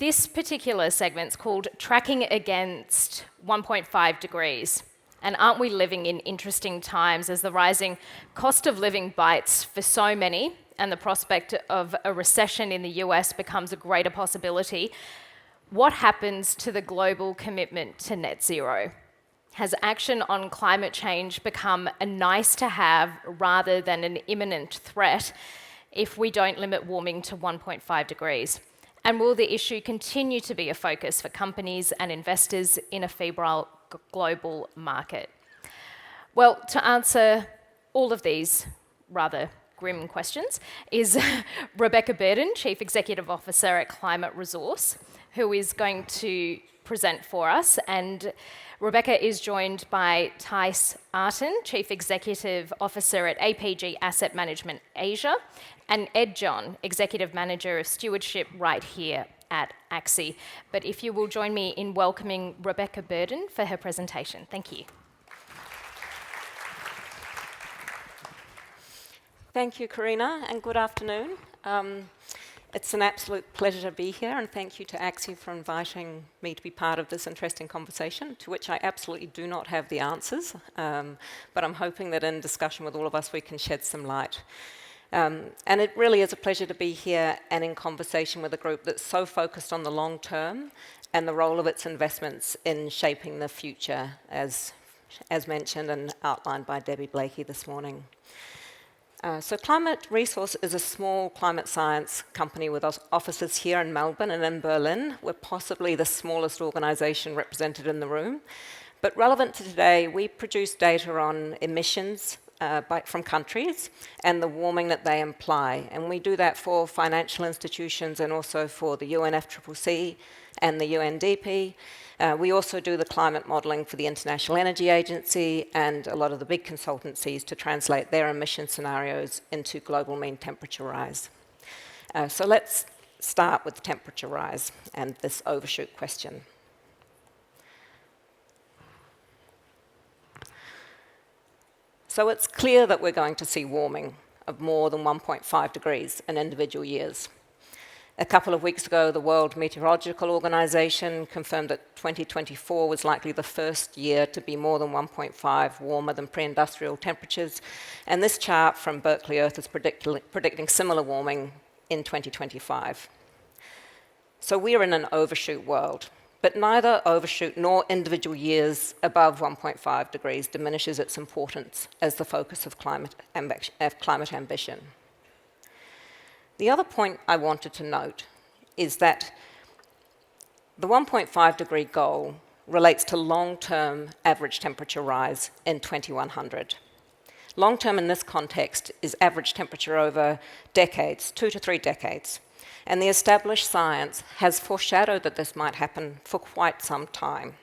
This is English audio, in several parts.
this particular segment's called Tracking Against 1.5 Degrees. And aren't we living in interesting times as the rising cost of living bites for so many and the prospect of a recession in the US becomes a greater possibility? What happens to the global commitment to net zero? Has action on climate change become a nice to have rather than an imminent threat if we don't limit warming to 1.5 degrees? And will the issue continue to be a focus for companies and investors in a febrile global market? Well, to answer all of these rather grim questions is Rebecca Burden, Chief Executive Officer at Climate Resource, who is going to present for us. And Rebecca is joined by Thijs Arten, Chief Executive Officer at APG Asset Management Asia, and Ed John, Executive Manager of Stewardship right here at AXI. But if you will join me in welcoming Rebecca Burden for her presentation. Thank you. Thank you, Karina, and good afternoon. It's an absolute pleasure to be here, and thank you to AXI for inviting me to be part of this interesting conversation, to which I absolutely do not have the answers, but I'm hoping that in discussion with all of us we can shed some light. And it really is a pleasure to be here and in conversation with a group that's so focused on the long term and the role of its investments in shaping the future, as mentioned and outlined by Debbie Blakey this morning. So Climate Resource is a small climate science company with offices here in Melbourne and in Berlin. We're possibly the smallest organisation represented in the room. But relevant to today, we produce data on emissions from countries and the warming that they imply. And we do that for financial institutions and also for the UNFCCC and the UNDP. We also do the climate modelling for the International Energy Agency and a lot of the big consultancies to translate their emission scenarios into global mean temperature rise. So let's start with temperature rise and this overshoot question. So it's clear that we're going to see warming of more than 1.5 degrees in individual years. A couple of weeks ago, the World Meteorological Organization confirmed that 2024 was likely the first year to be more than 1.5 warmer than pre-industrial temperatures. And this chart from Berkeley Earth is predicting similar warming in 2025. So we're in an overshoot world. But neither overshoot nor individual years above 1.5 degrees diminishes its importance as the focus of climate ambition. The other point I wanted to note is that the 1.5 degree goal relates to long-term average temperature rise in 2100. Long-term in this context is average temperature over decades, 2 to 3 decades. And the established science has foreshadowed that this might happen for quite some time.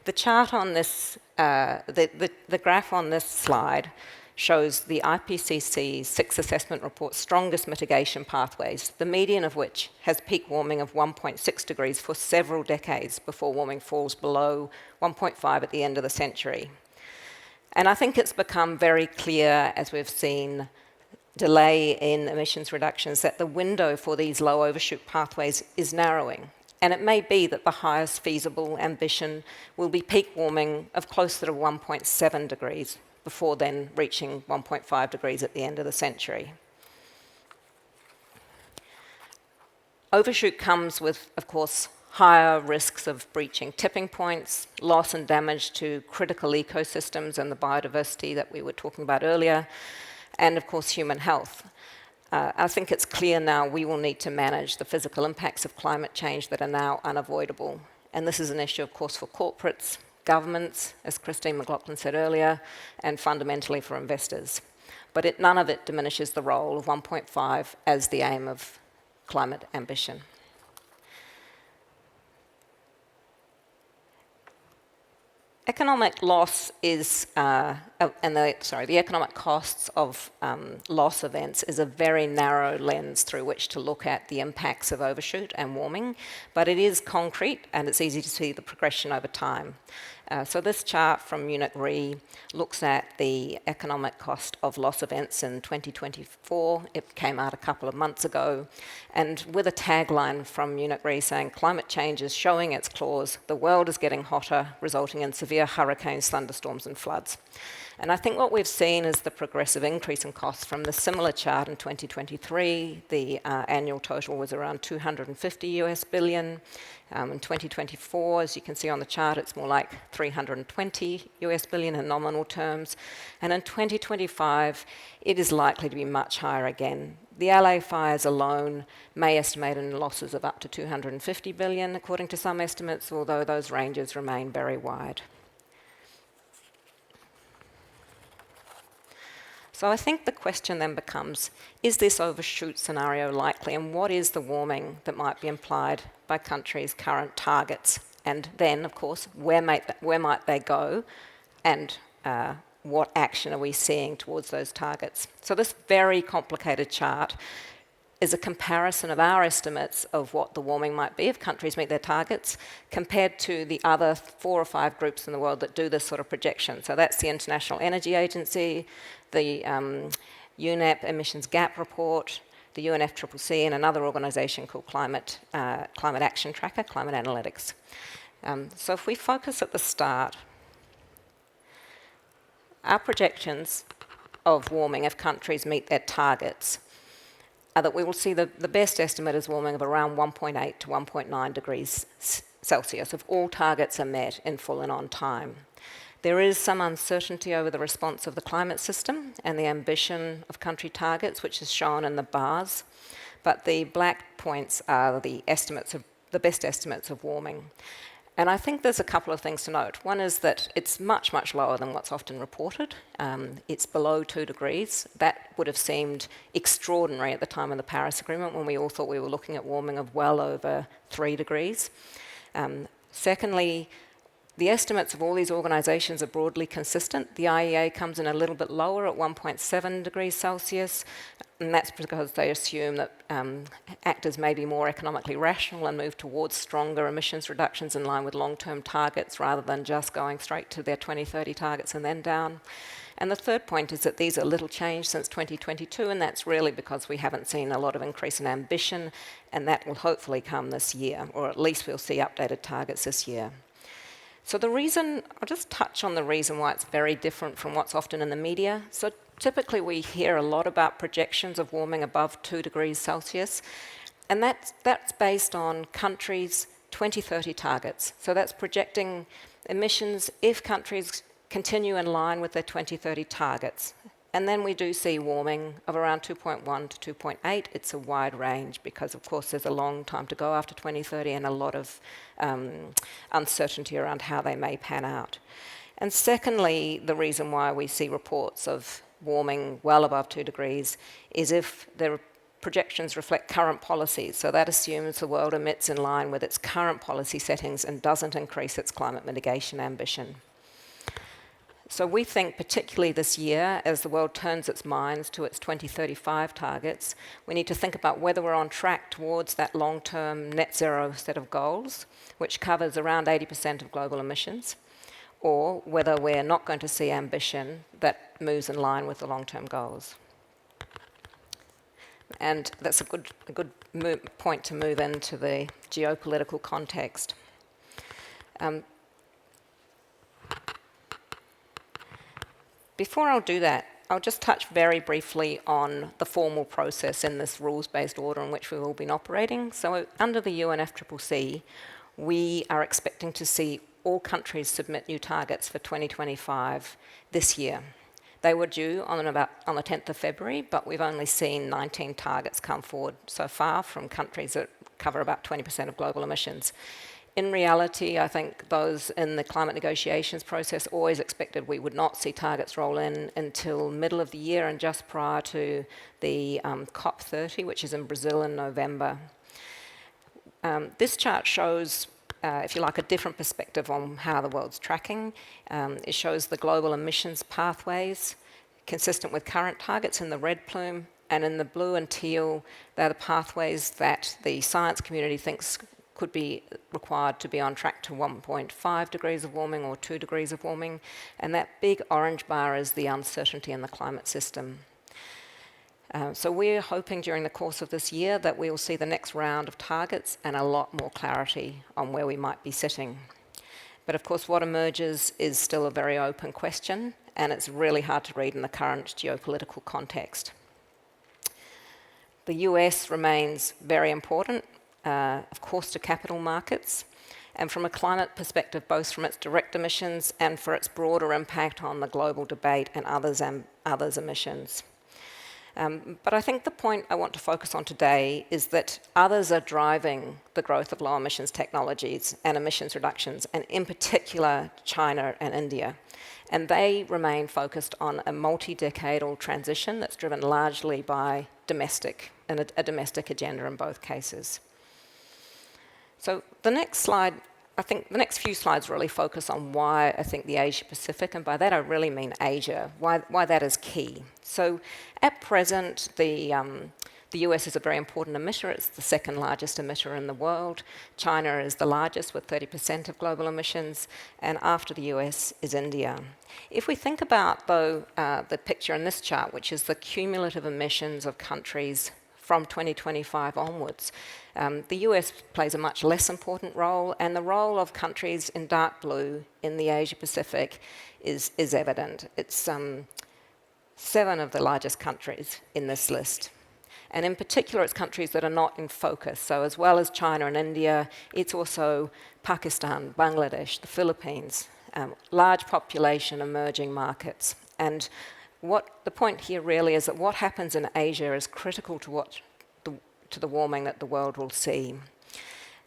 The chart on this, the graph on this slide shows the IPCC 6 assessment report's strongest mitigation pathways, the median of which has peak warming of 1.6 degrees for several decades before warming falls below 1.5 at the end of the century. And I think it's become very clear, as we've seen delay in emissions reductions, that the window for these low overshoot pathways is narrowing. And it may be that the highest feasible ambition will be peak warming of closer to 1.7 degrees before then reaching 1.5 degrees at the end of the century. Overshoot comes with, of course, higher risks of breaching tipping points, loss and damage to critical ecosystems and the biodiversity that we were talking about earlier, and of course human health. I think it's clear now we will need to manage the physical impacts of climate change that are now unavoidable. And this is an issue, of course, for corporates, governments, as Christine McLaughlin said earlier, and fundamentally for investors. But none of it diminishes the role of 1.5 as the aim of climate ambition. Economic loss is a the economic costs of loss events is a very narrow lens through which to look at the impacts of overshoot and warming, but it is concrete and it's easy to see the progression over time. So this chart from Munich Re looks at the economic cost of loss events in 2024. It came out a couple of months ago, and with a tagline from Munich Re saying, "Climate change is showing its claws, the world is getting hotter, resulting in severe hurricanes, thunderstorms and floods." And I think what we've seen is the progressive increase in costs from the similar chart in 2023. The annual total was around 250 US billion. In 2024, as you can see on the chart, it's more like 320 US billion in nominal terms. And in 2025, it is likely to be much higher again. The LA fires alone may estimate in losses of up to 250 billion, according to some estimates, although those ranges remain very wide. So I think the question then becomes, is this overshoot scenario likely, and what is the warming that might be implied by countries' current targets? And then, of course, where might they go, and what action are we seeing towards those targets? So this very complicated chart is a comparison of our estimates of what the warming might be if countries meet their targets compared to the other 4 or 5 groups in the world that do this sort of projection. So that's the International Energy Agency, the UNEP Emissions Gap Report, the UNFCCC, and another organisation called Climate Action Tracker, Climate Analytics. So if we focus at the start, our projections of warming if countries meet their targets are that we will see the best estimate is warming of around 1.8 to 1.9 degrees Celsius if all targets are met in full and on time. There is some uncertainty over the response of the climate system and the ambition of country targets, which is shown in the bars, but the black points are the best estimates of warming. And I think there's a couple of things to note. One is that it's much, much lower than what's often reported. It's below 2 degrees. That would have seemed extraordinary at the time of the Paris Agreement when we all thought we were looking at warming of well over 3 degrees. Secondly, the estimates of all these organisations are broadly consistent. The IEA comes in a little bit lower at 1.7 degrees Celsius, and that's because they assume that actors may be more economically rational and move towards stronger emissions reductions in line with long-term targets rather than just going straight to their 2030 targets and then down. And the third point is that these are little changed since 2022, and that's really because we haven't seen a lot of increase in ambition, and that will hopefully come this year, or at least we'll see updated targets this year. So I'll just touch on the reason why it's very different from what's often in the media. So typically we hear a lot about projections of warming above 2 degrees Celsius, and that's based on countries' 2030 targets. So that's projecting emissions if countries continue in line with their 2030 targets. And then we do see warming of around 2.1 to 2.8. It's a wide range because, of course, there's a long time to go after 2030 and a lot of uncertainty around how they may pan out. And secondly, the reason why we see reports of warming well above 2 degrees is if the projections reflect current policies. So that assumes the world emits in line with its current policy settings and doesn't increase its climate mitigation ambition. So we think, particularly this year, as the world turns its minds to its 2035 targets, we need to think about whether we're on track towards that long-term net zero set of goals, which covers around 80% of global emissions, or whether we're not going to see ambition that moves in line with the long-term goals. And that's a good point to move into the geopolitical context. Before I'll do that, I'll just touch very briefly on the formal process in this rules-based order in which we've all been operating. So under the UNFCCC, we are expecting to see all countries submit new targets for 2025 this year. They were due on the 10th of February, but we've only seen 19 targets come forward so far from countries that cover about 20% of global emissions. In reality, I think those in the climate negotiations process always expected we would not see targets roll in until middle of the year and just prior to the COP30, which is in Brazil in November. This chart shows if you like, a different perspective on how the world's tracking. It shows the global emissions pathways consistent with current targets in the red plume, and in the blue and teal, they're the pathways that the science community thinks could be required to be on track to 1.5 degrees of warming or 2 degrees of warming. And that big orange bar is the uncertainty in the climate system. So we're hoping during the course of this year that we will see the next round of targets and a lot more clarity on where we might be sitting. But of course, what emerges is still a very open question, and it's really hard to read in the current geopolitical context. The US remains very important, of course, to capital markets, and from a climate perspective, both from its direct emissions and for its broader impact on the global debate and others' emissions. But I think the point I want to focus on today is that others are driving the growth of low emissions technologies and emissions reductions, and in particular China and India. And they remain focused on a multi-decadal transition that's driven largely by a domestic agenda in both cases. So the next slide, I think the next few slides really focus on why I think the Asia Pacific, and by that I really mean Asia, why that is key. So at present, the US is a very important emitter. It's the second largest emitter in the world. China is the largest with 30% of global emissions, and after the US is India. If we think about, though, the picture in this chart, which is the cumulative emissions of countries from 2025 onwards, the US plays a much less important role, and the role of countries in dark blue in the Asia Pacific is evident. It's 7 of the largest countries in this list. And in particular, it's countries that are not in focus. So as well as China and India, it's also Pakistan, Bangladesh, the Philippines, large population emerging markets. And what the point here really is that what happens in Asia is critical to the warming that the world will see.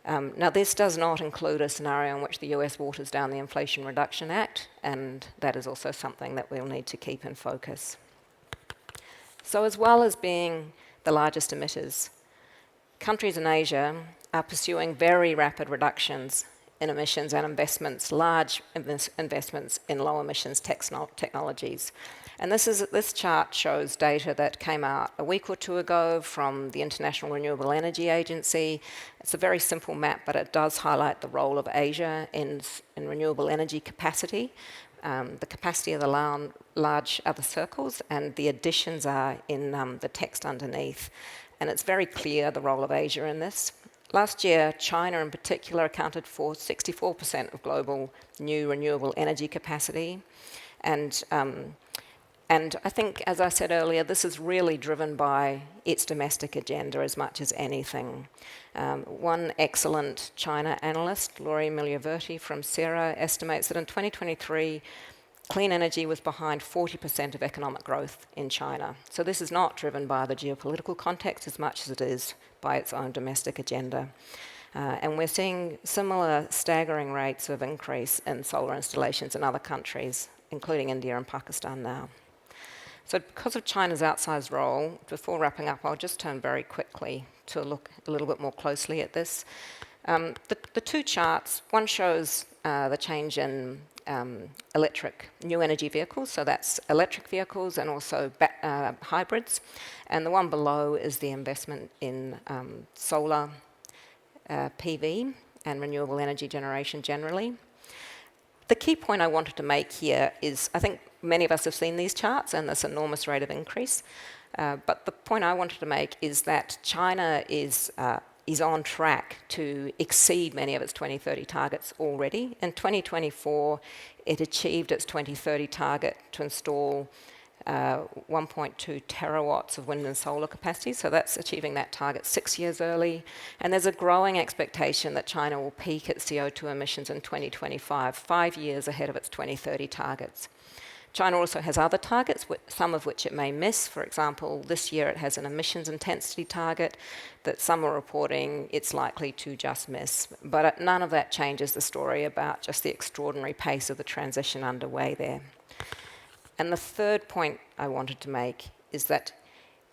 Now, this does not include a scenario in which the US waters down the Inflation Reduction Act, and that is also something that we'll need to keep in focus. So as well as being the largest emitters, countries in Asia are pursuing very rapid reductions in emissions and investments, large investments in low emissions technologies. And this chart shows data that came out a week or two ago from the International Renewable Energy Agency. It's a very simple map, but it does highlight the role of Asia in renewable energy capacity. The capacity of the large other circles, and the additions are in the text underneath. And it's very clear the role of Asia in this. Last year, China in particular accounted for 64% of global new renewable energy capacity. And I think, as I said earlier, this is really driven by its domestic agenda as much as anything. One excellent China analyst, Lori Miglioverti from CERA, estimates that in 2023, clean energy was behind 40% of economic growth in China. So this is not driven by the geopolitical context as much as it is by its own domestic agenda. And we're seeing similar staggering rates of increase in solar installations in other countries, including India and Pakistan now. So because of China's outsized role, before wrapping up, I'll just turn very quickly to look a little bit more closely at this. The two charts, one shows the change in electric new energy vehicles, so that's electric vehicles and also hybrids. And the one below is the investment in solar PV and renewable energy generation generally. The key point I wanted to make here is, I think many of us have seen these charts and this enormous rate of increase, but the point I wanted to make is that China is on track to exceed many of its 2030 targets already. In 2024, it achieved its 2030 target to install 1.2 terawatts of wind and solar capacity, so that's achieving that target 6 years early. And there's a growing expectation that China will peak its CO2 emissions in 2025, 5 years ahead of its 2030 targets. China also has other targets, some of which it may miss. For example, this year it has an emissions intensity target that some are reporting it's likely to just miss. But none of that changes the story about just the extraordinary pace of the transition underway there. And the third point I wanted to make is that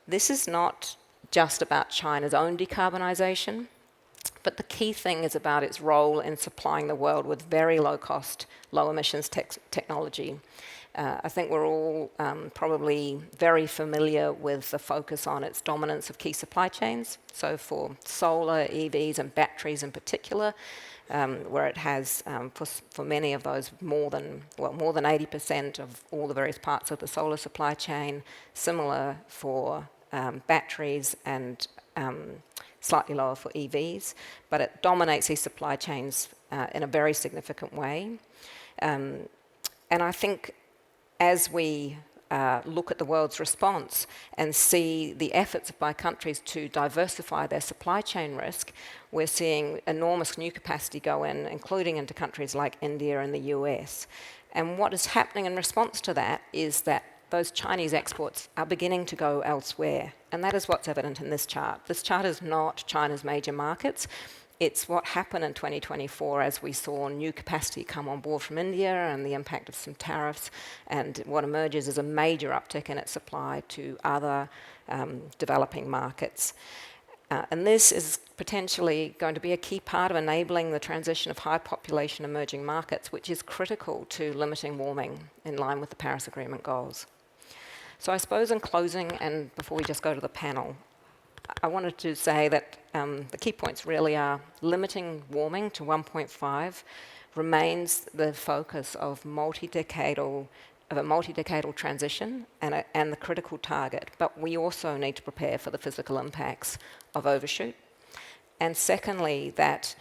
this is not just about China's own decarbonisation. But the key thing is about its role in supplying the world with very low-cost, low-emissions technology. I think we're all probably very familiar with the focus on its dominance of key supply chains. So for solar, EVs, and batteries in particular, where it has, for many of those, more than 80% of all the various parts of the solar supply chain. Similar for batteries and slightly lower for EVs, but it dominates these supply chains in a very significant way. And I think as we look at the world's response and see the efforts by countries to diversify their supply chain risk, we're seeing enormous new capacity go in, including into countries like India and the US. And what is happening in response to that is that those Chinese exports are beginning to go elsewhere. And that is what's evident in this chart. This chart is not China's major markets. It's what happened in 2024 as we saw new capacity come on board from India and the impact of some tariffs. And what emerges is a major uptick in its supply to other developing markets. And this is potentially going to be a key part of enabling the transition of high population emerging markets, which is critical to limiting warming in line with the Paris Agreement goals. So I suppose in closing, and before we just go to the panel, I wanted to say that the key points really are limiting warming to 1.5 remains the focus of a multi-decadal transition and the critical target. But we also need to prepare for the physical impacts of overshoot. And secondly, that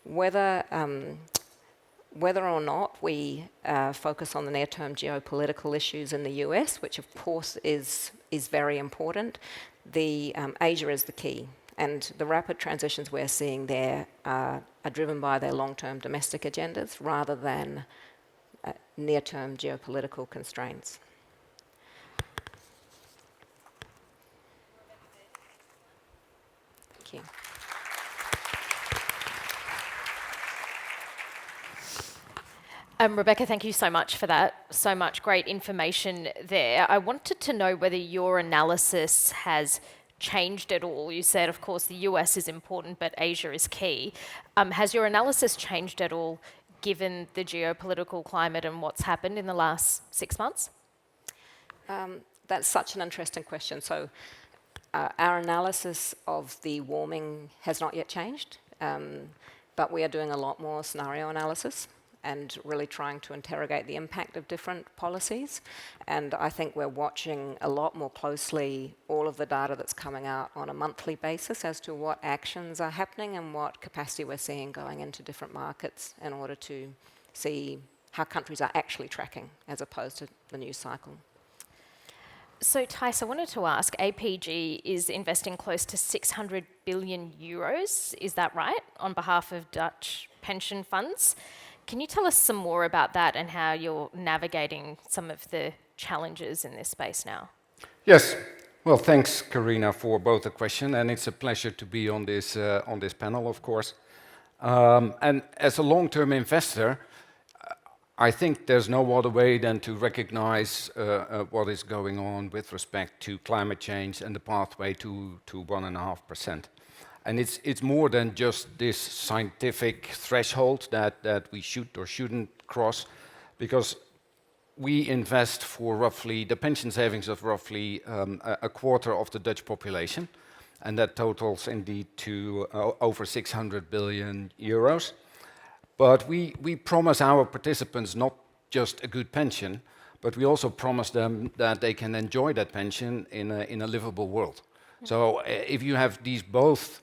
whether or not we focus on the near-term geopolitical issues in the US, which of course is very important, Asia is the key. And the rapid transitions we're seeing there are driven by their long-term domestic agendas rather than near-term geopolitical constraints. Thank you. Rebecca, thank you so much for that. So much great information there. I wanted to know whether your analysis has changed at all. You said, of course, the US is important, but Asia is key. Has your analysis changed at all given the geopolitical climate and what's happened in the last 6 months? That's such an interesting question. So our analysis of the warming has not yet changed, but we are doing a lot more scenario analysis and really trying to interrogate the impact of different policies. And I think we're watching a lot more closely all of the data that's coming out on a monthly basis as to what actions are happening and what capacity we're seeing going into different markets in order to see how countries are actually tracking as opposed to the news cycle. So, Thijs, I wanted to ask, APG is investing close to 600 billion euros, is that right, on behalf of Dutch pension funds? Can you tell us some more about that and how you're navigating some of the challenges in this space now? Yes. Well, thanks, Karina, for both the question, and it's a pleasure to be on this panel, of course. And as a long-term investor, I think there's no other way than to recognize what is going on with respect to climate change and the pathway to 1.5%. And it's more than just this scientific threshold that we should or shouldn't cross, because we invest for roughly the pension savings of roughly a quarter of the Dutch population, and that totals indeed to over 600 billion euros. But we promise our participants not just a good pension, but we also promise them that they can enjoy that pension in a livable world. So if you have these both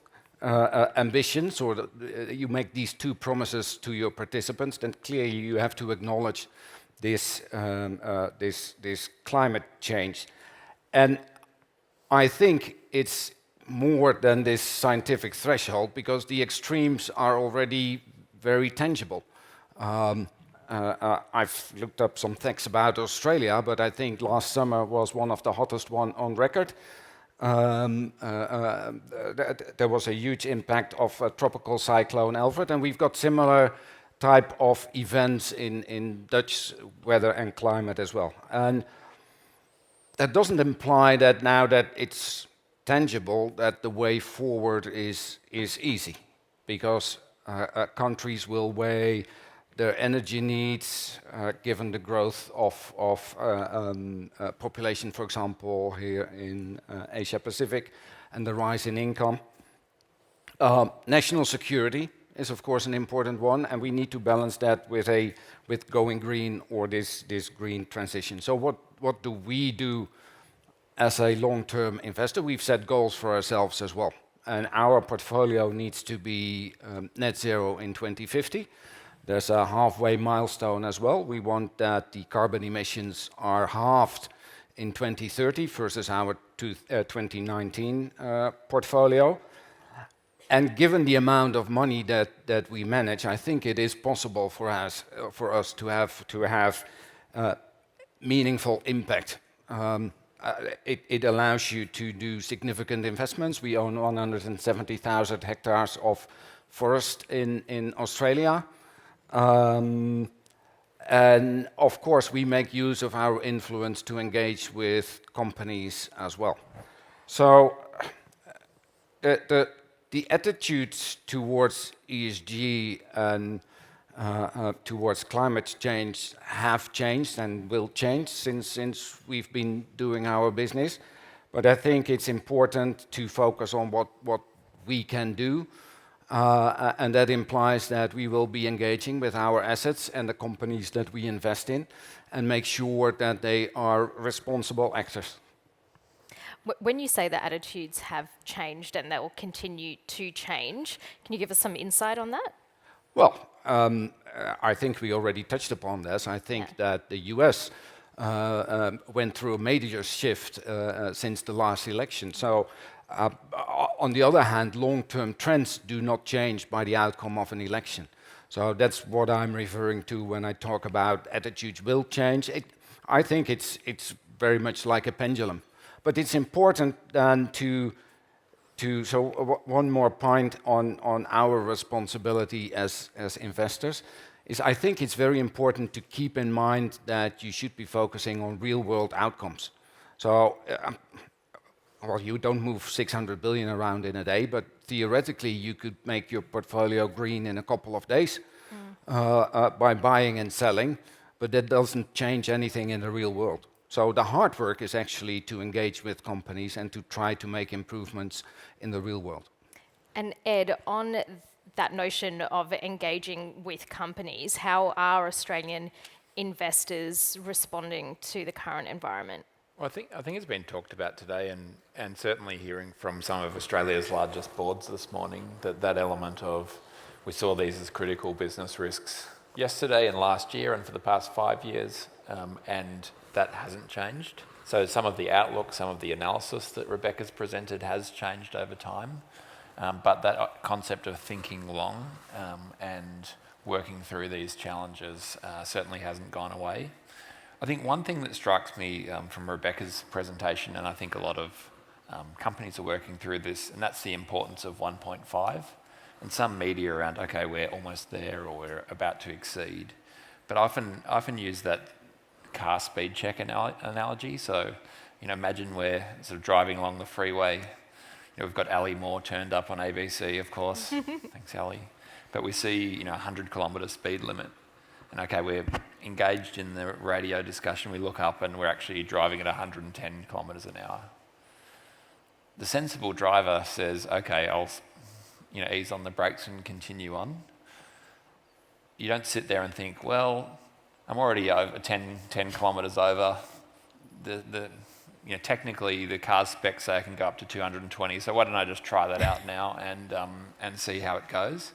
ambitions, or you make these two promises to your participants, then clearly you have to acknowledge this climate change. And I think it's more than this scientific threshold, because the extremes are already very tangible. I've looked up some facts about Australia, but I think last summer was one of the hottest one on record. There was a huge impact of a tropical cyclone Alfred, and we've got similar type of events in Dutch weather and climate as well. And that doesn't imply that now that it's tangible, that the way forward is easy. because countries will weigh their energy needs given the growth of population, for example, here in Asia Pacific, and the rise in income. National security is of course an important one, and we need to balance that with going green or this green transition. So what do we do as a long-term investor? We've set goals for ourselves as well, and our portfolio needs to be net zero in 2050. There's a halfway milestone as well. We want that the carbon emissions are halved in 2030 versus our 2019 portfolio. And given the amount of money that we manage, I think it is possible for us to have meaningful impact. It allows you to do significant investments. We own 170,000 hectares of forest in Australia. And of course, we make use of our influence to engage with companies as well. So the attitudes towards ESG and towards climate change have changed and will change since we've been doing our business. But I think it's important to focus on what we can do. And that implies that we will be engaging with our assets and the companies that we invest in and make sure that they are responsible actors. When you say the attitudes have changed and they will continue to change, can you give us some insight on that? Well, I think we already touched upon this. I think that the US went through a major shift since the last election. So, on the other hand, long-term trends do not change by the outcome of an election. So that's what I'm referring to when I talk about attitudes will change. I think it's very much like a pendulum. But it's important then so one more point on our responsibility as investors is I think it's very important to keep in mind that you should be focusing on real-world outcomes. So, well, you don't move 600 billion around in a day, but theoretically you could make your portfolio green in a couple of days by buying and selling, but that doesn't change anything in the real world. So the hard work is actually to engage with companies and to try to make improvements in the real world. And Ed, on that notion of engaging with companies, how are Australian investors responding to the current environment? Well, I think it's been talked about today, and certainly hearing from some of Australia's largest boards this morning, that element of we saw these as critical business risks yesterday and last year and for the past 5 years, and that hasn't changed. So some of the outlook, some of the analysis that Rebecca's presented has changed over time, but that concept of thinking long and working through these challenges certainly hasn't gone away. I think one thing that strikes me from Rebecca's presentation, and I think a lot of companies are working through this, and that's the importance of 1.5, and some media around, okay, we're almost there or we're about to exceed. But I often use that car speed check analogy. So, imagine we're sort of driving along the freeway. We've got Ali Moore turned up on ABC, of course. Thanks, Ali. But we see, 100 kilometre speed limit. And okay, we're engaged in the radio discussion. We look up and we're actually driving at 110 kilometres an hour. The sensible driver says, okay, I'll ease on the brakes and continue on. You don't sit there and think, well, I'm already over 10 kilometres over. Technically the car's specs say I can go up to 220, so why don't I just try that out now and see how it goes?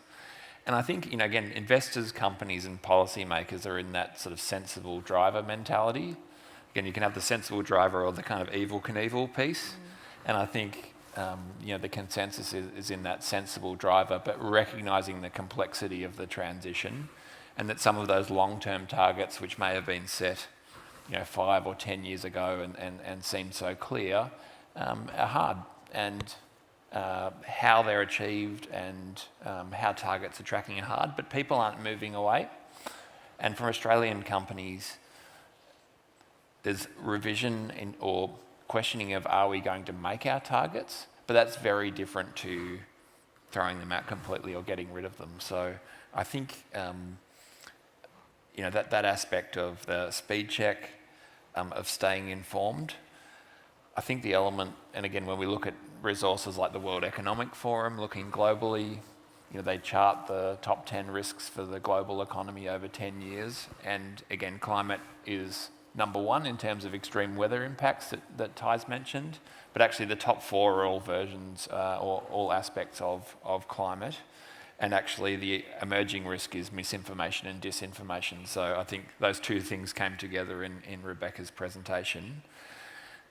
And I think, again, investors, companies and policymakers are in that sort of sensible driver mentality. Again, you can have the sensible driver or the kind of Evel Knievel piece. And I think, the consensus is in that sensible driver, but recognising the complexity of the transition and that some of those long-term targets, which may have been set, 5 or 10 years ago and seemed so clear, are hard. And how they're achieved and how targets are tracking are hard, but people aren't moving away. And for Australian companies, there's revision or questioning of are we going to make our targets, but that's very different to throwing them out completely or getting rid of them. So I think that aspect of the speed check, of staying informed. I think the element, and again, when we look at resources like the World Economic Forum, looking globally, they chart the top 10 risks for the global economy over 10 years. And again, climate is number one in terms of extreme weather impacts that Ty's mentioned. But actually the top 4 are all versions or all aspects of climate. And actually the emerging risk is misinformation and disinformation. So I think those two things came together in Rebecca's presentation.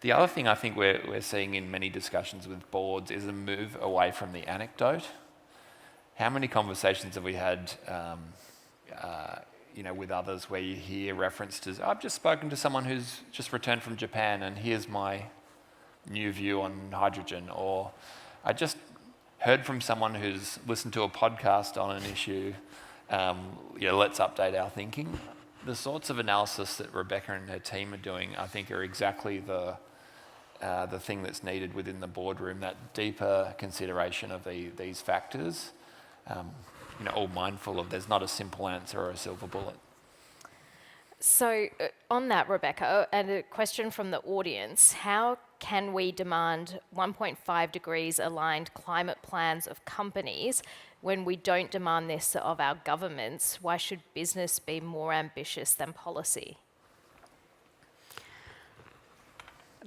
The other thing I think we're seeing in many discussions with boards is a move away from the anecdote. How many conversations have we had with others where you hear reference to, I've just spoken to someone who's just returned from Japan and here's my new view on hydrogen, or I just heard from someone who's listened to a podcast on an issue, let's update our thinking. The sorts of analysis that Rebecca and her team are doing, I think, are exactly the thing that's needed within the boardroom, that deeper consideration of these factors, all mindful of there's not a simple answer or a silver bullet. So on that, Rebecca, and a question from the audience, how can we demand 1.5 degrees aligned climate plans of companies when we don't demand this of our governments? Why should business be more ambitious than policy?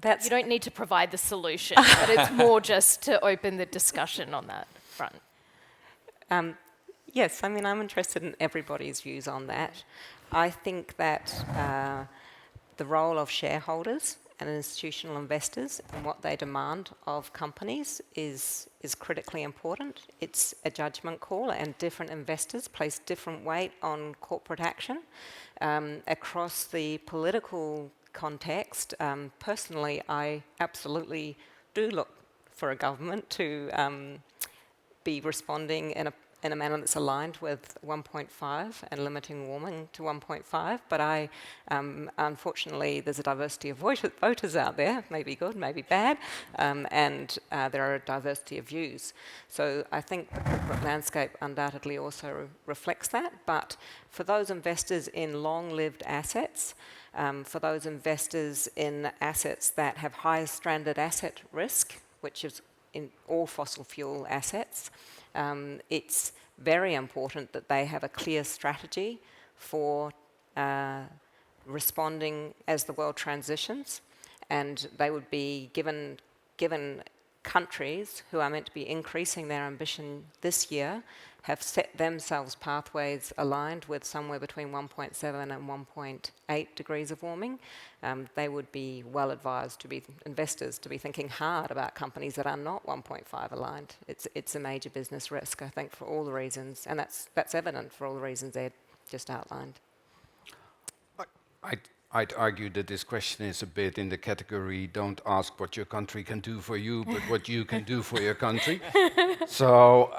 You don't need to provide the solution, but it's more just to open the discussion on that front. Yes, I'm interested in everybody's views on that. I think that the role of shareholders and institutional investors and what they demand of companies is critically important. It's a judgment call, and different investors place different weight on corporate action. Across the political context, personally, I absolutely do look for a government to be responding in a manner that's aligned with 1.5 and limiting warming to 1.5. But unfortunately, there's a diversity of voters out there, maybe good, maybe bad, and there are a diversity of views. So I think the corporate landscape undoubtedly also reflects that. But for those investors in long-lived assets, for those investors in assets that have high stranded asset risk, which is in all fossil fuel assets, it's very important that they have a clear strategy for responding as the world transitions, and they would be given countries who are meant to be increasing their ambition this year have set themselves pathways aligned with somewhere between 1.7 and 1.8 degrees of warming. They would be well advised investors to be thinking hard about companies that are not 1.5 aligned. It's a major business risk, I think, for all the reasons, and that's evident for all the reasons Ed just outlined. I'd argue that this question is a bit in the category, don't ask what your country can do for you, but what you can do for your country. So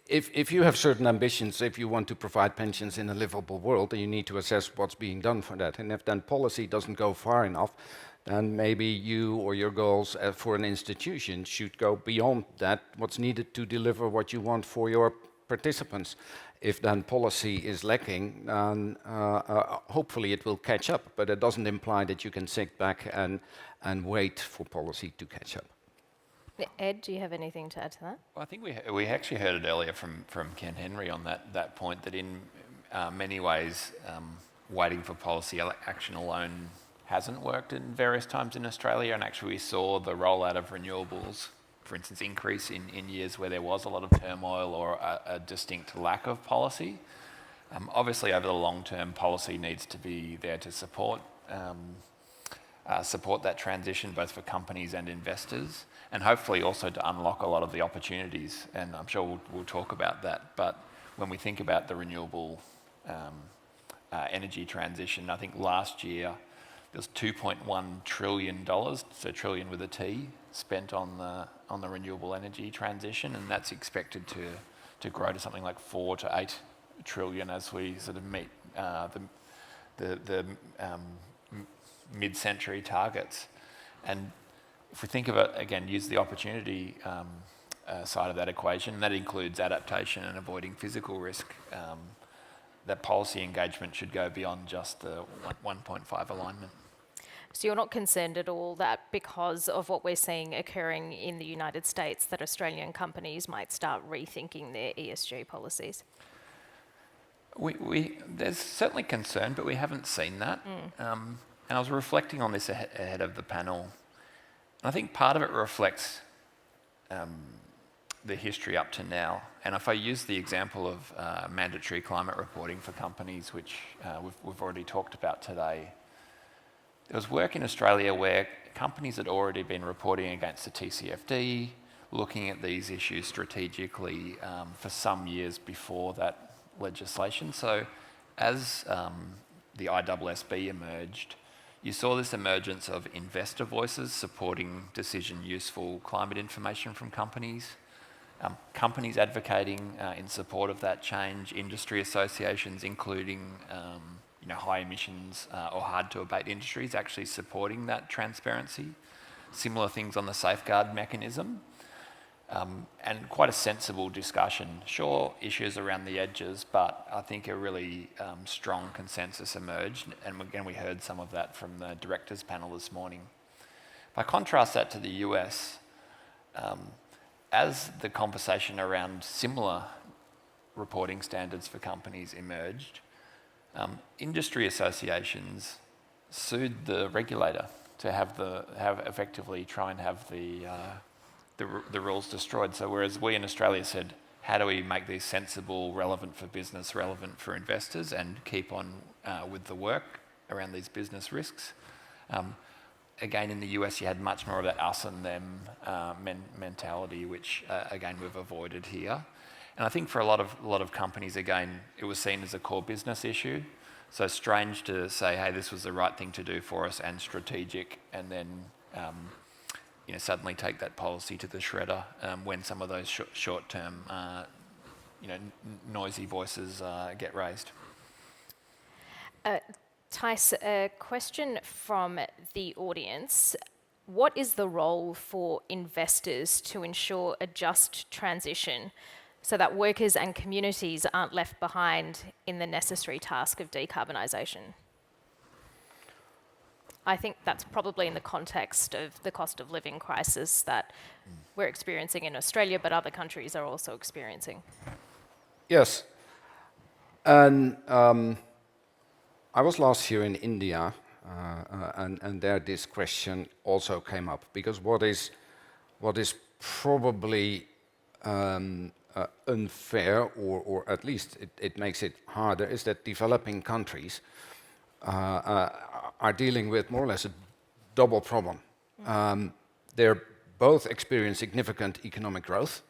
if you have certain ambitions, if you want to provide pensions in a livable world, then you need to assess what's being done for that. And if then policy doesn't go far enough, then maybe you or your goals for an institution should go beyond that, what's needed to deliver what you want for your participants. If then policy is lacking, then hopefully it will catch up, but it doesn't imply that you can sit back and wait for policy to catch up. Ed, do you have anything to add to that? Well, I think we actually heard it earlier from Ken Henry on that point, that in many ways waiting for policy action alone hasn't worked in various times in Australia, and actually we saw the rollout of renewables, for instance, increase in years where there was a lot of turmoil or a distinct lack of policy. Obviously, over the long term, policy needs to be there to support that transition, both for companies and investors, and hopefully also to unlock a lot of the opportunities. And I'm sure we'll talk about that. But when we think about the renewable energy transition, I think last year there was $2.1 trillion, so trillion with a T, spent on the renewable energy transition, and that's expected to grow to something like 4 to 8 trillion as we sort of meet the mid-century targets. And if we think of it again, use the opportunity side of that equation, and that includes adaptation and avoiding physical risk. That policy engagement should go beyond just the 1.5 alignment. So you're not concerned at all that because of what we're seeing occurring in the United States, that Australian companies might start rethinking their ESG policies? There's certainly concern, but we haven't seen that. And I was reflecting on this ahead of the panel. I think part of it reflects the history up to now. And if I use the example of mandatory climate reporting for companies, which we've already talked about today, there was work in Australia where companies had already been reporting against the TCFD, looking at these issues strategically for some years before that legislation. So as the ISSB emerged, you saw this emergence of investor voices supporting decision-useful climate information from companies, companies advocating in support of that change, industry associations including high emissions or hard to abate industries actually supporting that transparency, similar things on the safeguard mechanism, and quite a sensible discussion. Sure, issues around the edges, but I think a really strong consensus emerged, and again we heard some of that from the directors panel this morning. If I contrast that to the US, as the conversation around similar reporting standards for companies emerged, industry associations sued the regulator to have effectively try and have the rules destroyed. So whereas we in Australia said, how do we make these sensible, relevant for business, relevant for investors, and keep on with the work around these business risks? Again, in the US, you had much more of that us and them mentality, which again we've avoided here. And I think for a lot of companies, again, it was seen as a core business issue. So strange to say, hey, this was the right thing to do for us and strategic, and then suddenly take that policy to the shredder when some of those short-term, noisy voices get raised. Tice, a question from the audience. What is the role for investors to ensure a just transition so that workers and communities aren't left behind in the necessary task of decarbonisation? I think that's probably in the context of the cost of living crisis that we're experiencing in Australia, but other countries are also experiencing. Yes. And I was last year in India, and there this question also came up, because what is probably unfair, or at least it makes it harder, is that developing countries are dealing with more or less a double problem. They're both experience significant economic growth,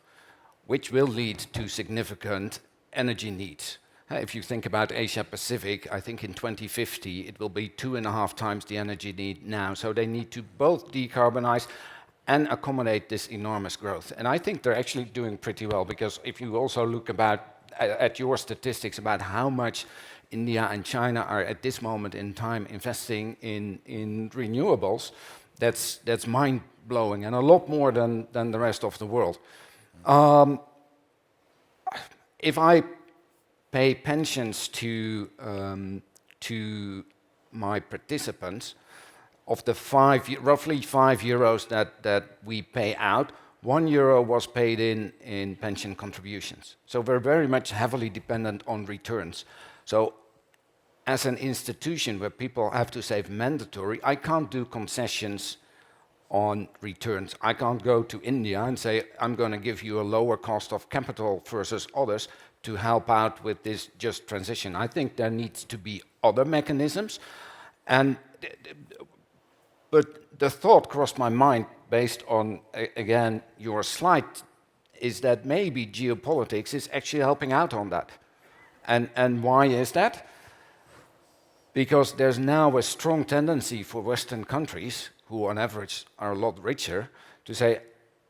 which will lead to significant energy needs. If you think about Asia Pacific, I think in 2050 it will be 2.5 times the energy need now. So they need to both decarbonize and accommodate this enormous growth. And I think they're actually doing pretty well, because if you also look at your statistics about how much India and China are at this moment in time investing in renewables, that's mind-blowing, and a lot more than the rest of the world. If I pay pensions to my participants, of the roughly €5 that we pay out, €1 was paid in pension contributions. So we're very much heavily dependent on returns. So as an institution where people have to save mandatory, I can't do concessions on returns. I can't go to India and say, I'm going to give you a lower cost of capital versus others to help out with this just transition. I think there needs to be other mechanisms. But the thought crossed my mind based on, again, your slide, is that maybe geopolitics is actually helping out on that. And why is that? Because there's now a strong tendency for Western countries, who on average are a lot richer, to say,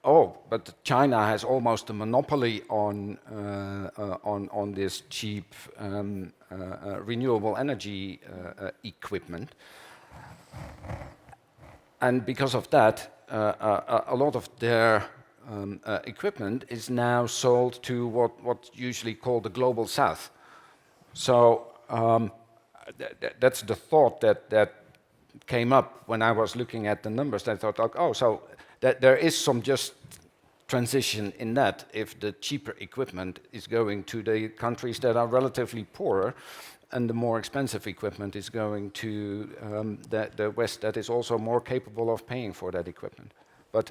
oh, but China has almost a monopoly on this cheap renewable energy equipment. And because of that, a lot of their equipment is now sold to what's usually called the global south. So that's the thought that came up when I was looking at the numbers. I thought, like, oh, so that there is some just transition in that if the cheaper equipment is going to the countries that are relatively poorer, and the more expensive equipment is going to the West that is also more capable of paying for that equipment. But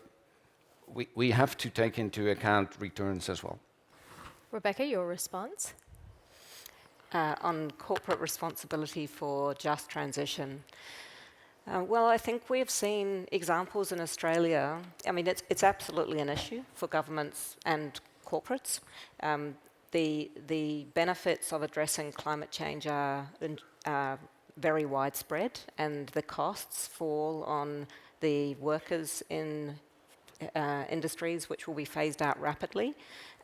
we have to take into account returns as well. Rebecca, your response? On corporate responsibility for just transition. Well, I think we've seen examples in Australia. I mean, it's absolutely an issue for governments and corporates. The benefits of addressing climate change are very widespread, and the costs fall on the workers in industries which will be phased out rapidly.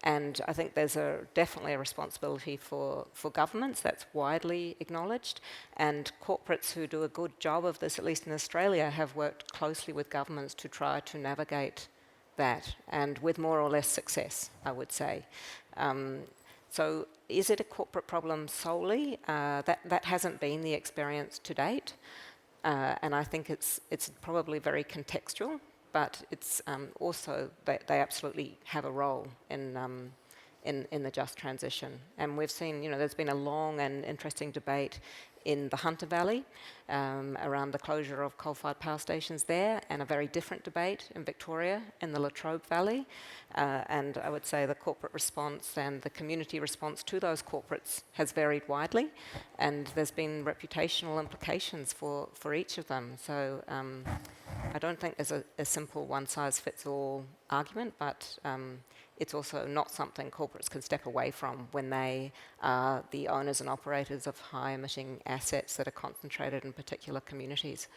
And I think there's definitely a responsibility for governments that's widely acknowledged. And corporates who do a good job of this, at least in Australia, have worked closely with governments to try to navigate that, and with more or less success, I would say. So is it a corporate problem solely? That hasn't been the experience to date. And I think it's probably very contextual, but it's also they absolutely have a role in the just transition. And we've seen, there's been a long and interesting debate in the Hunter Valley around the closure of coal-fired power stations there, and a very different debate in Victoria in the Latrobe Valley. And I would say the corporate response and the community response to those corporates has varied widely, and there's been reputational implications for each of them. So I don't think there's a simple one-size-fits-all argument, but it's also not something corporates can step away from when they are the owners and operators of high-emitting assets that are concentrated in particular communities.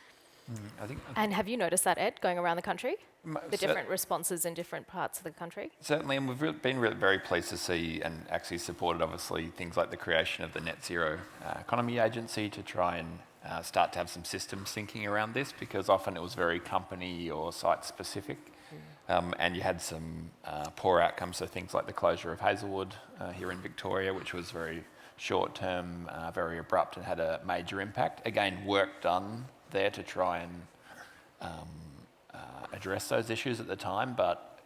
And have you noticed that, Ed, going around the country? The different responses in different parts of the country? Certainly, and we've been very pleased to see, and actually supported, obviously, things like the creation of the Net Zero Economy Agency to try and start to have some systems thinking around this, because often it was very company or site specific. And you had some poor outcomes, so things like the closure of Hazelwood here in Victoria, which was very short term, very abrupt, and had a major impact. Again, work done there to try and address those issues at the time, but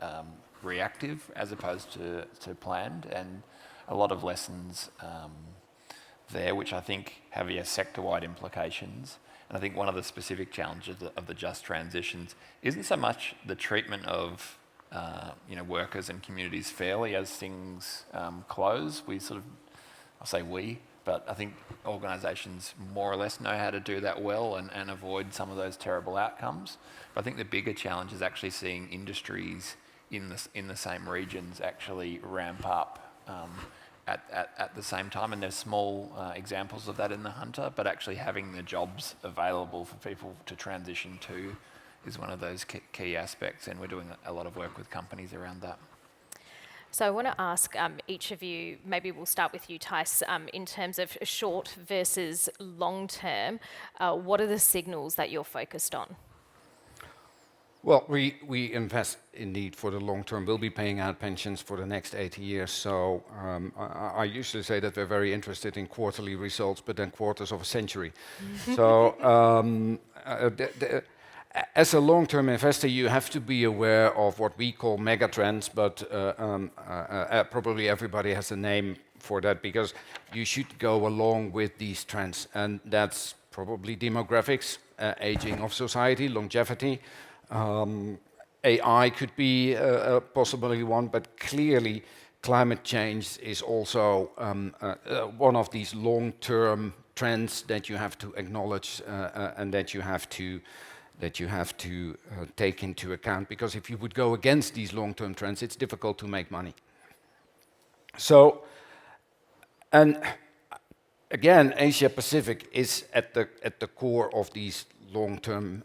reactive as opposed to planned, and a lot of lessons there, which I think have sector-wide implications. And I think one of the specific challenges of the just transitions isn't so much the treatment of workers and communities fairly as things close. We sort of, I'll say we, but I think organisations more or less know how to do that well and avoid some of those terrible outcomes. But I think the bigger challenge is actually seeing industries in the same regions actually ramp up at the same time, and there's small examples of that in the Hunter, but actually having the jobs available for people to transition to is one of those key aspects, and we're doing a lot of work with companies around that. So I want to ask each of you, maybe we'll start with you, Tice, in terms of short versus long term, what are the signals that you're focused on? Well, we invest indeed for the long term. We'll be paying out pensions for the next 80 years. So I usually say that we're very interested in quarterly results, but then quarters of a century. So as a long-term investor, you have to be aware of what we call megatrends, but probably everybody has a name for that, because you should go along with these trends. And that's probably demographics, aging of society, longevity. AI could be possibly one, but clearly climate change is also one of these long-term trends that you have to acknowledge and that you have to take into account, because if you would go against these long-term trends, it's difficult to make money. So, and again, Asia Pacific is at the core of these long-term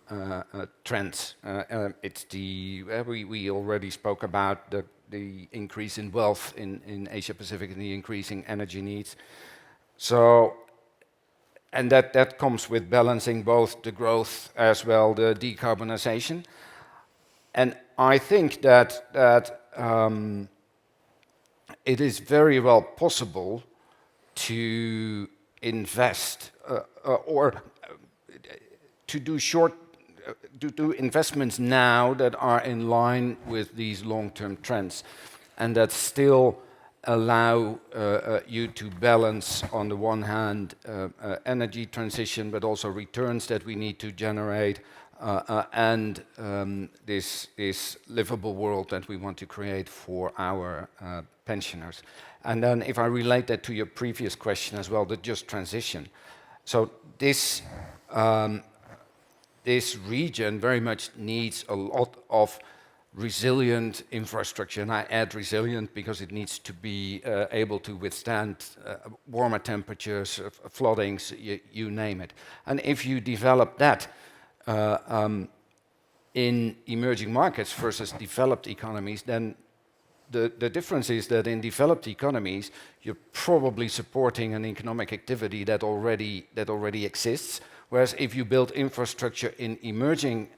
trends. It's we already spoke about the increase in wealth in Asia Pacific and the increasing energy needs. So, and that comes with balancing both the growth as well the decarbonization. And I think that it is very well possible to invest or to do investments now that are in line with these long-term trends, and that still allow you to balance, on the one hand, energy transition, but also returns that we need to generate, and this livable world that we want to create for our pensioners. And then if I relate that to your previous question as well, the just transition. So this region very much needs a lot of resilient infrastructure, and I add resilient because it needs to be able to withstand warmer temperatures, floodings, you name it. And if you develop that in emerging markets versus developed economies, then the difference is that in developed economies, you're probably supporting an economic activity that already exists, whereas if you build infrastructure in emerging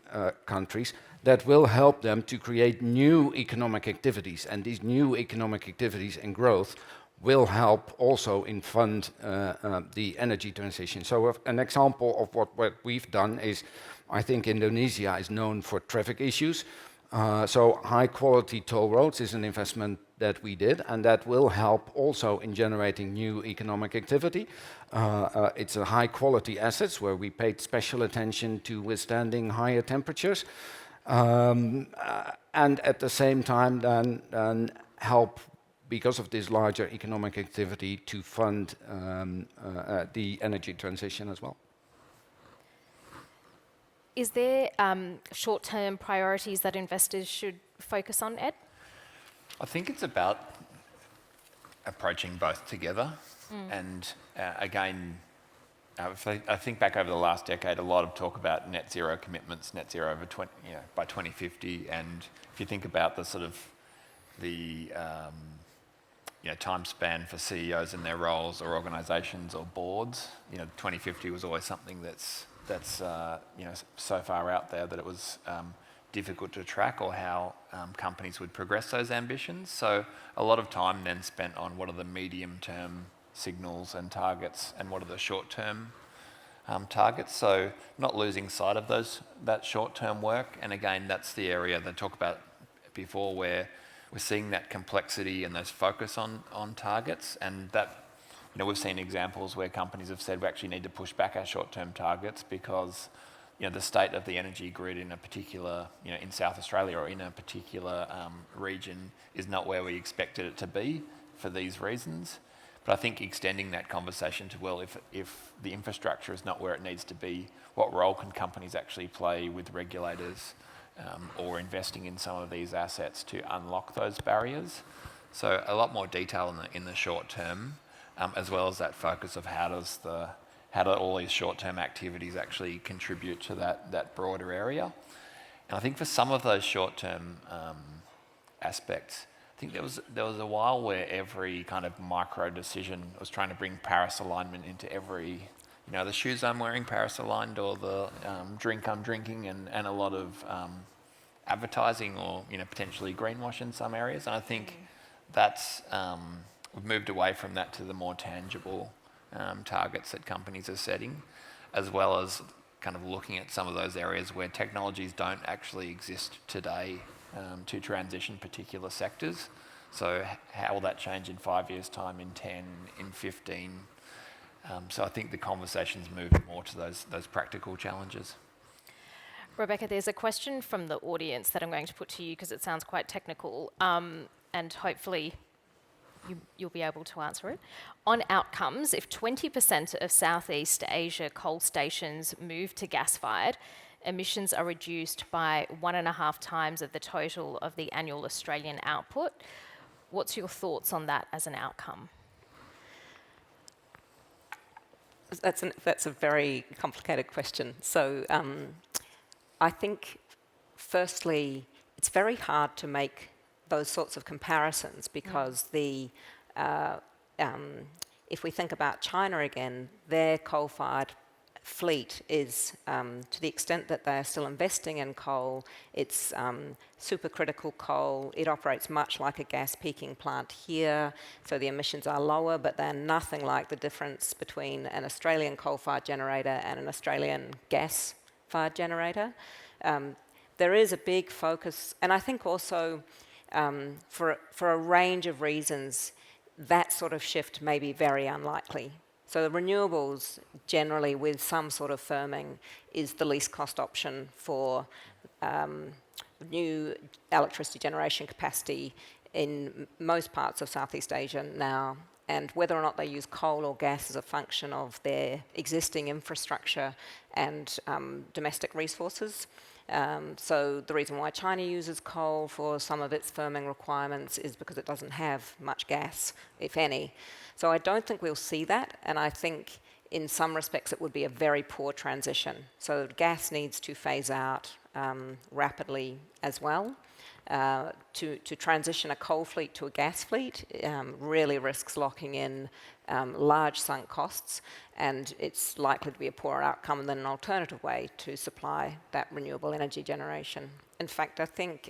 countries, that will help them to create new economic activities, and these new economic activities and growth will help also in fund the energy transition. So an example of what we've done is, I think Indonesia is known for traffic issues. So high quality toll roads is an investment that we did, and that will help also in generating new economic activity. It's a high quality assets where we paid special attention to withstanding higher temperatures. And at the same time then help, because of this larger economic activity, to fund the energy transition as well. Is there short-term priorities that investors should focus on, Ed? I think it's about approaching both together. And again, I think back over the last decade, a lot of talk about net zero commitments, net zero over by 2050. And if you think about the sort of the time span for CEOs in their roles or organisations or boards, 2050 was always something that's so far out there that it was difficult to track, or how companies would progress those ambitions. So a lot of time then spent on what are the medium-term signals and targets, and what are the short-term targets. So not losing sight of that short-term work. And again, that's the area that I talked about before, where we're seeing that complexity and those focus on targets, and that. We've seen examples where companies have said we actually need to push back our short-term targets because the state of the energy grid in a particular, in South Australia or in a particular region is not where we expected it to be for these reasons. But I think extending that conversation to, well, if the infrastructure is not where it needs to be, what role can companies actually play with regulators or investing in some of these assets to unlock those barriers? So a lot more detail in the short term. As well as that focus of how do all these short-term activities actually contribute to that broader area. And I think for some of those short-term aspects, I think there was a while where every kind of micro decision was trying to bring Paris alignment into every, the shoes I'm wearing Paris aligned, or the drink I'm drinking, and a lot of advertising or potentially greenwash in some areas. And I think that's we've moved away from that to the more tangible targets that companies are setting, as well as kind of looking at some of those areas where technologies don't actually exist today to transition particular sectors. So how will that change in 5 years' time, in 10, in 15? So I think the conversation's moved more to those practical challenges. Rebecca, there's a question from the audience that I'm going to put to you because it sounds quite technical, and hopefully you'll be able to answer it. On outcomes, if 20% of Southeast Asia coal stations move to gas-fired, emissions are reduced by 1.5 times of the total of the annual Australian output. What's your thoughts on that as an outcome? That's a very complicated question. So I think, firstly, it's very hard to make those sorts of comparisons because if we think about China again, their coal-fired fleet is, to the extent that they're still investing in coal, it's supercritical coal. It operates much like a gas peaking plant here, so the emissions are lower, but they're nothing like the difference between an Australian coal-fired generator and an Australian gas-fired generator. There is a big focus, and I think also for a range of reasons, that sort of shift may be very unlikely. So the renewables, generally with some sort of firming, is the least cost option for new electricity generation capacity in most parts of Southeast Asia now. And whether or not they use coal or gas is a function of their existing infrastructure and domestic resources. So the reason why China uses coal for some of its firming requirements is because it doesn't have much gas, if any. So I don't think we'll see that, and I think in some respects it would be a very poor transition. So gas needs to phase out rapidly as well. To transition a coal fleet to a gas fleet really risks locking in large sunk costs, and it's likely to be a poorer outcome than an alternative way to supply that renewable energy generation. In fact, I think,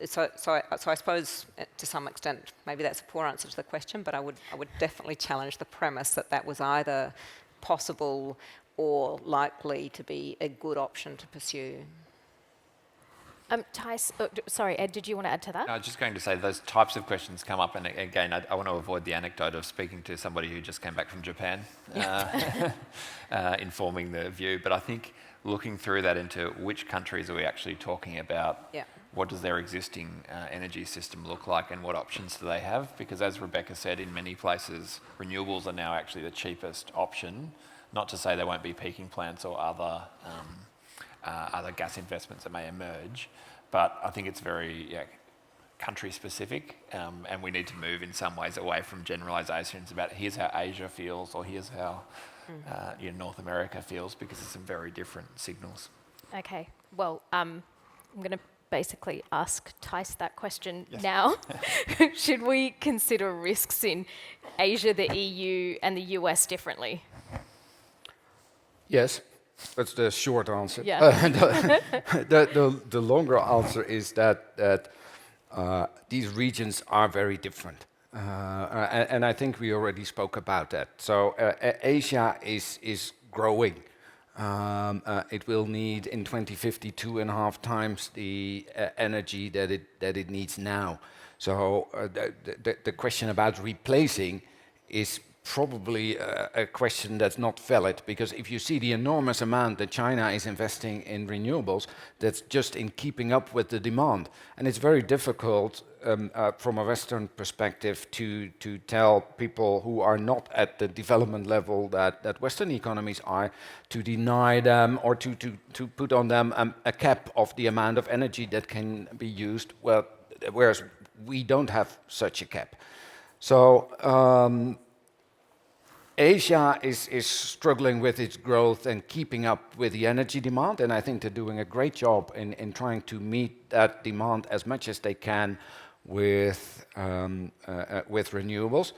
so I suppose to some extent maybe that's a poor answer to the question, but I would definitely challenge the premise that that was either possible or likely to be a good option to pursue. Tice, sorry, Ed, did you want to add to that? I was just going to say those types of questions come up, and again, I want to avoid the anecdote of speaking to somebody who just came back from Japan, informing the view. But I think looking through that into which countries are we actually talking about, what does their existing energy system look like, and what options do they have? Because as Rebecca said, in many places, renewables are now actually the cheapest option. Not to say there won't be peaking plants or other gas investments that may emerge, but I think it's very country specific, and we need to move in some ways away from generalisations about here's how Asia feels or here's how North America feels, because it's some very different signals. Okay, well, I'm going to basically ask Tice that question now. Should we consider risks in Asia, the EU and the US differently? Yes. That's the short answer. Yeah. The longer answer is that these regions are very different. And I think we already spoke about that. So Asia is growing. It will need in 2050 2.5 times the energy that it needs now. So the question about replacing is probably a question that's not valid, because if you see the enormous amount that China is investing in renewables, that's just in keeping up with the demand. And it's very difficult from a Western perspective to tell people who are not at the development level that Western economies are, to deny them or to put on them a cap of the amount of energy that can be used, well, whereas we don't have such a cap. So Asia is struggling with its growth and keeping up with the energy demand, and I think they're doing a great job in trying to meet that demand as much as they can with renewables.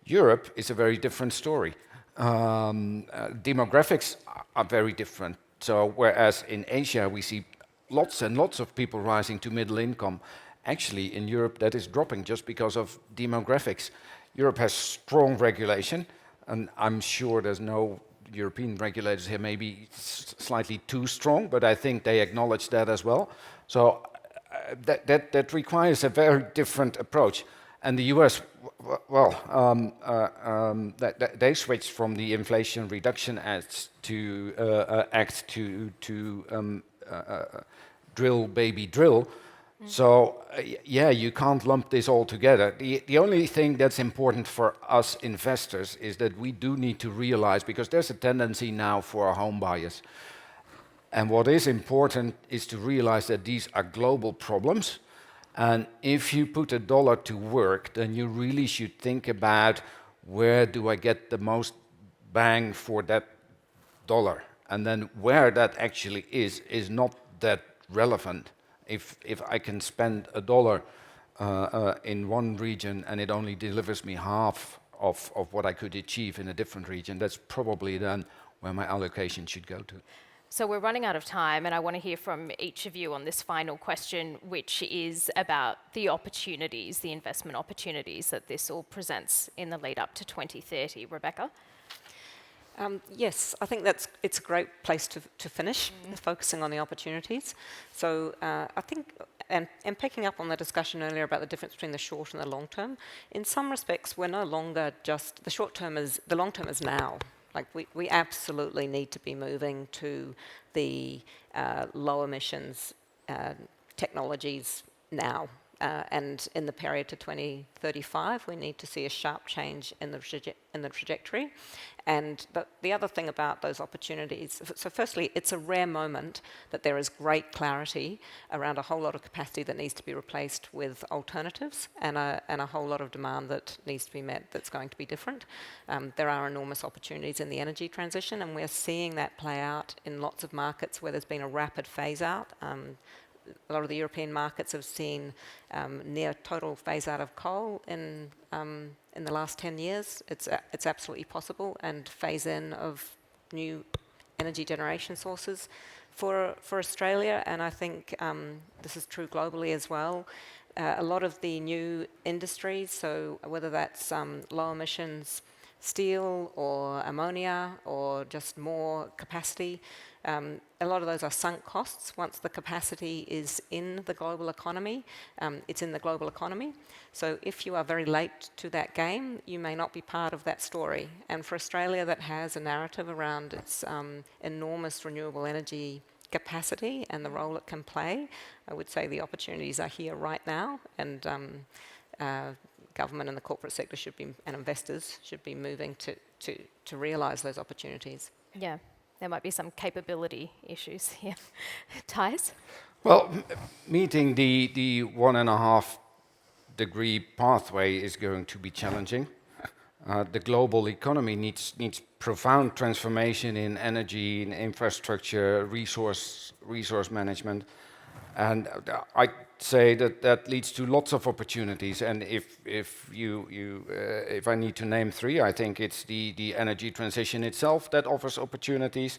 Europe is a very different story. Demographics are very different. So whereas in Asia we see lots and lots of people rising to middle income, actually in Europe that is dropping just because of demographics. Europe has strong regulation, and I'm sure there's no European regulators here, maybe slightly too strong, but I think they acknowledge that as well. So that requires a very different approach. And the US, well, they switched from the Inflation Reduction Act to drill, baby, drill. So, you can't lump this all together. The only thing that's important for us investors is that we do need to realize, because there's a tendency now for home buyers. And what is important is to realize that these are global problems. And if you put a dollar to work, then you really should think about where do I get the most bang for that dollar. And then where that actually is not that relevant. If I can spend $1 in one region and it only delivers me half of what I could achieve in a different region, that's probably then where my allocation should go to. So we're running out of time, and I want to hear from each of you on this final question, which is about the opportunities, the investment opportunities that this all presents in the lead up to 2030. Rebecca? Yes, I think it's a great place to finish, focusing on the opportunities. So I think, and picking up on the discussion earlier about the difference between the short and the long term, in some respects, we're no longer just, the long term is now. Like we absolutely need to be moving to the low emissions technologies now. And in the period to 2035, we need to see a sharp change in the trajectory. And the other thing about those opportunities, so firstly, it's a rare moment that there is great clarity around a whole lot of capacity that needs to be replaced with alternatives, and a whole lot of demand that needs to be met that's going to be different. There are enormous opportunities in the energy transition, and we're seeing that play out in lots of markets where there's been a rapid phase out. A lot of the European markets have seen near total phase out of coal in the last 10 years. It's absolutely possible, and phase in of new energy generation sources for Australia. And I think this is true globally as well. A lot of the new industries, so whether that's low emissions steel or ammonia or just more capacity, a lot of those are sunk costs. Once the capacity is in the global economy, it's in the global economy. So if you are very late to that game, you may not be part of that story. And for Australia, that has a narrative around its enormous renewable energy capacity and the role it can play, I would say the opportunities are here right now, and government and the corporate sector should be, and investors should be moving to realise those opportunities. Yeah, there might be some capability issues here. Thijs? Well, meeting the 1.5 degree pathway is going to be challenging. The global economy needs profound transformation in energy, in infrastructure, resource management, and I'd say that leads to lots of opportunities. And if I need to name three, I think it's the energy transition itself that offers opportunities.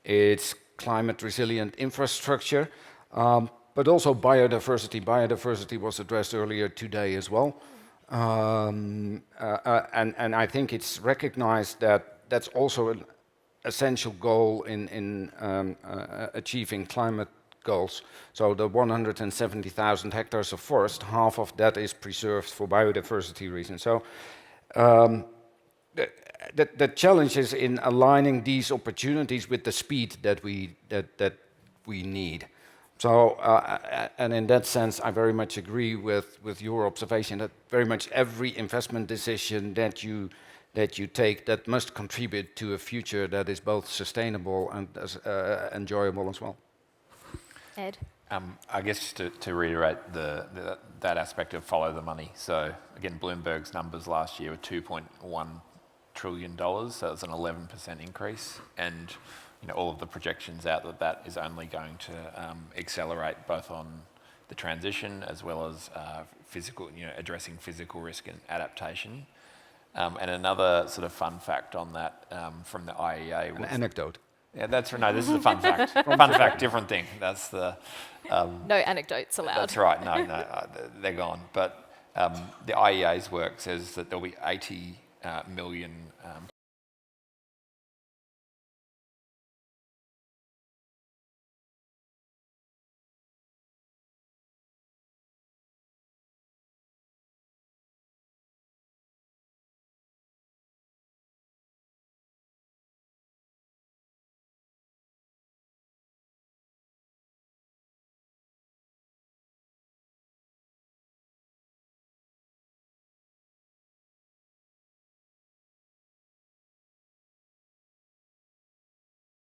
It's climate resilient infrastructure, but also biodiversity. Biodiversity was addressed earlier today as well. And I think it's recognized that that's also an essential goal in achieving climate goals. So the 170,000 hectares of forest, half of that is preserved for biodiversity reasons. So the challenge is in aligning these opportunities with the speed that we need. So, and in that sense, I very much agree with your observation that very much every investment decision that you take that must contribute to a future that is both sustainable and enjoyable as well. Ed? I guess to reiterate that aspect of follow the money. So again, Bloomberg's numbers last year were $2.1 trillion, so it's an 11% increase, and all of the projections out that is only going to accelerate both on the transition as well as addressing physical risk and adaptation. And another sort of fun fact on that from the IEA. An anecdote. Yeah, that's right. No, this is a fun fact. Fun fact, different thing. That's the. No anecdotes allowed. That's right. No, they're gone. But the IEA's work says that there'll be 80 million